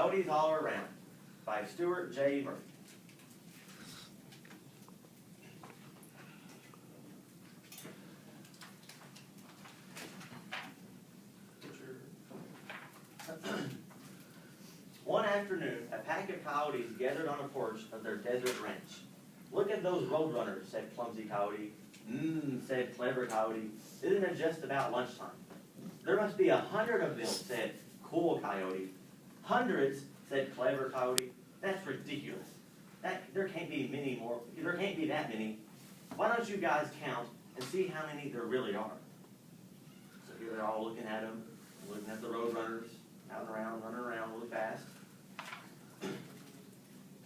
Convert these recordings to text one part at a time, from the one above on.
Coyotes All Around by Stuart J. Murphy. One afternoon, a pack of coyotes gathered on a porch of their desert ranch. "Look at those roadrunners," said Clumsy Coyote. Said Clever Coyote. "Isn't it just about lunchtime?" "There must be 100 of them," said Cool Coyote. "Hundreds," said Clever Coyote. "That's ridiculous. There can't be many more. There can't be that many. Why don't you guys count and see how many there really are?" So here they're all looking at them, looking at the roadrunners, out and around, running around really fast.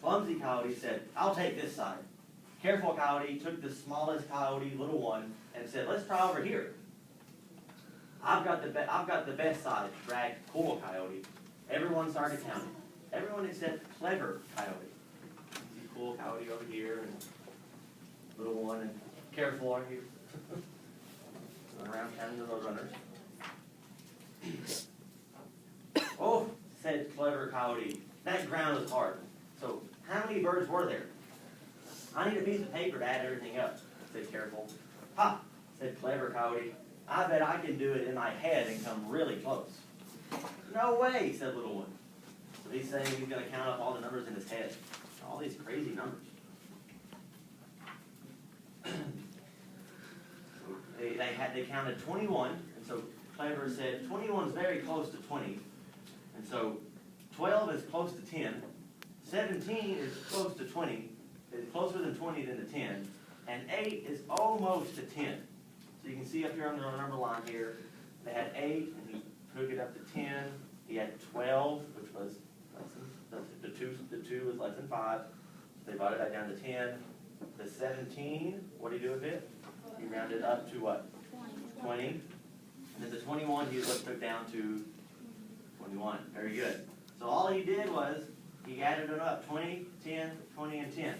Clumsy Coyote said, "I'll take this side." Careful Coyote took the smallest coyote, little one, and said, "Let's try over here." I've got the best side," bragged Cool Coyote. Everyone started counting. Everyone except Clever Coyote. See Cool Coyote over here, and little one, and Careful over here. Going around counting the roadrunners. "Oh," said Clever Coyote, "that ground is hard. So how many birds were there?" "I need a piece of paper to add everything up," said Careful. "Ha," said Clever Coyote, "I bet I can do it in my head and come really close." "No way," said Little One. So he's saying he's going to count up all the numbers in his head. All these crazy numbers. They counted 21, and so Clever said 21 is very close to 20. And so 12 is close to 10. 17 is close to 20. It's closer than 20 than to 10. And 8 is almost to 10. So you can see up here on the number line here, they had 8, and he took it up to 10. He had 12, which was the 2 was less than 5. They brought it back down to 10. The 17, what did he do with it? He rounded up to what? 20. And then the 21 he took down to 21. Very good. So all he did was he added it up. 20, 10, 20, and 10.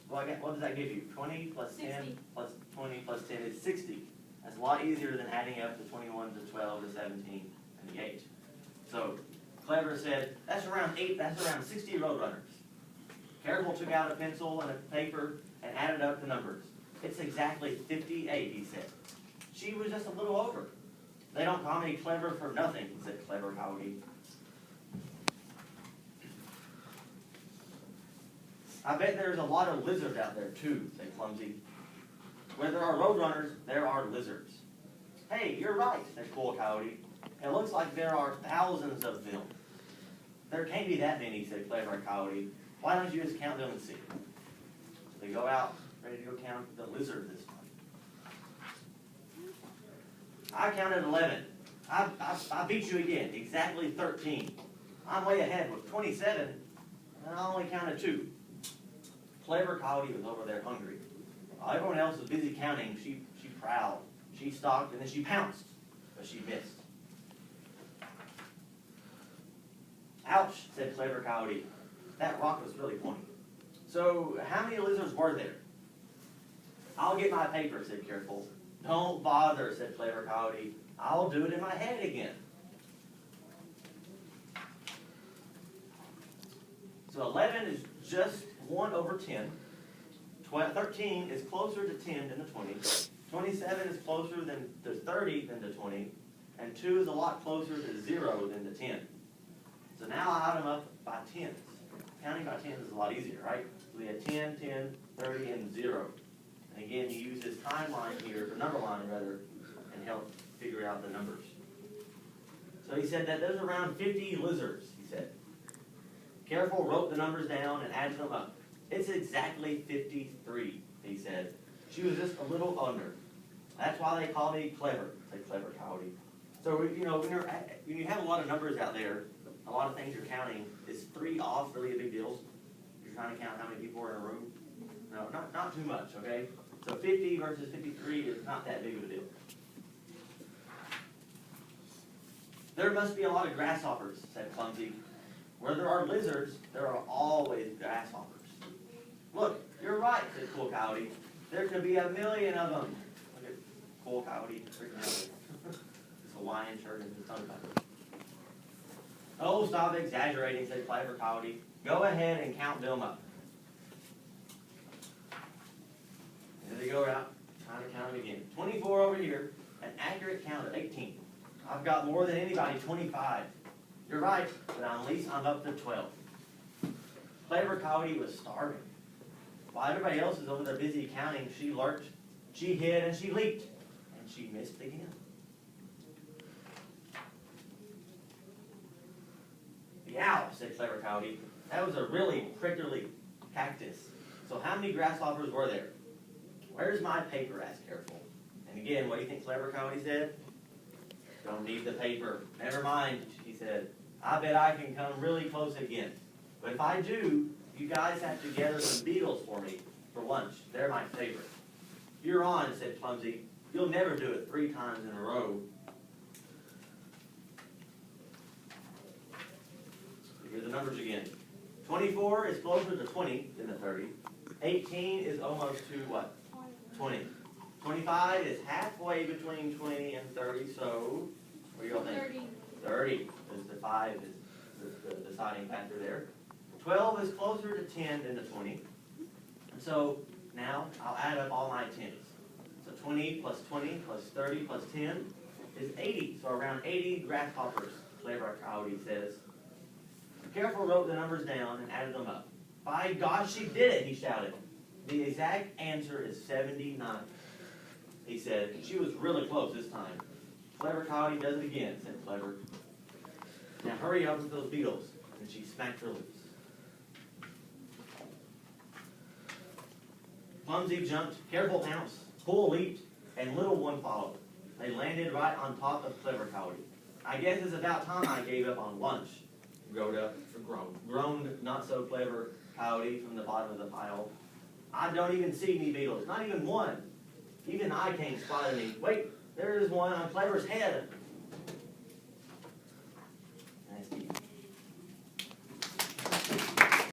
Well, what does that give you? 20 plus 10 60. plus 20 plus 10 is 60. That's a lot easier than adding up the 21 to 12 to 17 and the 8. So Clever said, that's around 60 roadrunners. Careful took out a pencil and a paper and added up the numbers. "It's exactly 58, he said. "She was just a little over." "They don't call me Clever for nothing," said Clever Coyote. "I bet there's a lot of lizards out there too," said Clumsy. "Where there are roadrunners, there are lizards." "Hey, you're right," said Cool Coyote. "It looks like there are thousands of them." "There can't be that many," said Clever Coyote. "Why don't you just count them and see?" So they go out, ready to go count the lizard this time. "I counted 11. I beat you again, exactly 13. I'm way ahead with 27, and I only counted 2. Clever Coyote was over there hungry. While everyone else was busy counting, she prowled. She stalked, and then she pounced, but she missed. "Ouch," said Clever Coyote. "That rock was really pointy. So how many lizards were there?" "I'll get my paper," said Careful. "Don't bother," said Clever Coyote. "I'll do it in my head again." So 11 is just 1 over 10. 13 is closer to 10 than to 20. 27 is closer to 30 than to 20. And 2 is a lot closer to 0 than to 10. So now I add them up by tens. Counting by tens is a lot easier, right? So we had 10, 10, 30, and 0. And again, you use this timeline here, or number line rather, and help figure out the numbers. So he said that there's around 50 lizards, he said. Careful wrote the numbers down and added them up. "It's exactly 53, he said. "She was just a little under. That's why they call me Clever," said Clever Coyote. So, when you have a lot of numbers out there, a lot of things you're counting, is 3 off really a big deal? You're trying to count how many people are in a room? No, not too much, okay? So 50 versus 53 is not that big of a deal. "There must be a lot of grasshoppers," said Clumsy. "Where there are lizards, there are always grasshoppers." "Look, you're right," said Cool Coyote. "There could be 1,000,000 of them." Look at Cool Coyote freaking out. His Hawaiian shirt and his tongue cover. Oh, stop exaggerating, said Clever Coyote. Go ahead and count them up. And there they go out, trying to count them again. 24 over here, an accurate count of 18. I've got more than anybody, 25. You're right, but at least I'm up to 12. Clever Coyote was starving. While everybody else is over there busy counting, she lurked, she hid, and she leaped. And she missed again. Yow, said Clever Coyote. That was a really prickly cactus. So how many grasshoppers were there? Where's my paper? Asked Careful. And again, what do you think Clever Coyote said? Don't need the paper. Never mind, he said. I bet I can come really close again. But if I do, you guys have to gather some beetles for me for lunch. They're my favorite. You're on, said Clumsy. You'll never do it 3 times in a row. Here's the numbers again. 24 is closer to 20 than the 30. 18 is almost to what? 20. 25 is halfway between 20 and 30, so what do you all think? 30. 30, because the 5 is the deciding factor there. 12 is closer to 10 than to 20. And so now I'll add up all my 10s. So 20 plus 20 plus 30 plus 10 is 80. So around 80 grasshoppers, Clever Coyote says. Careful wrote the numbers down and added them up. By gosh, she did it, he shouted. The exact answer is 79. He said, she was really close this time. Clever Coyote does it again, said Clever. Now hurry up with those beetles. And she smacked her lips. Clumsy jumped, Careful pounced, Pull leaped, and Little One followed. They landed right on top of Clever Coyote. I guess it's about time I gave up on lunch. Groaned not so clever Coyote from the bottom of the pile. I don't even see any beetles, not even one. Even I can't spot any. Wait, there is one on Clever's head.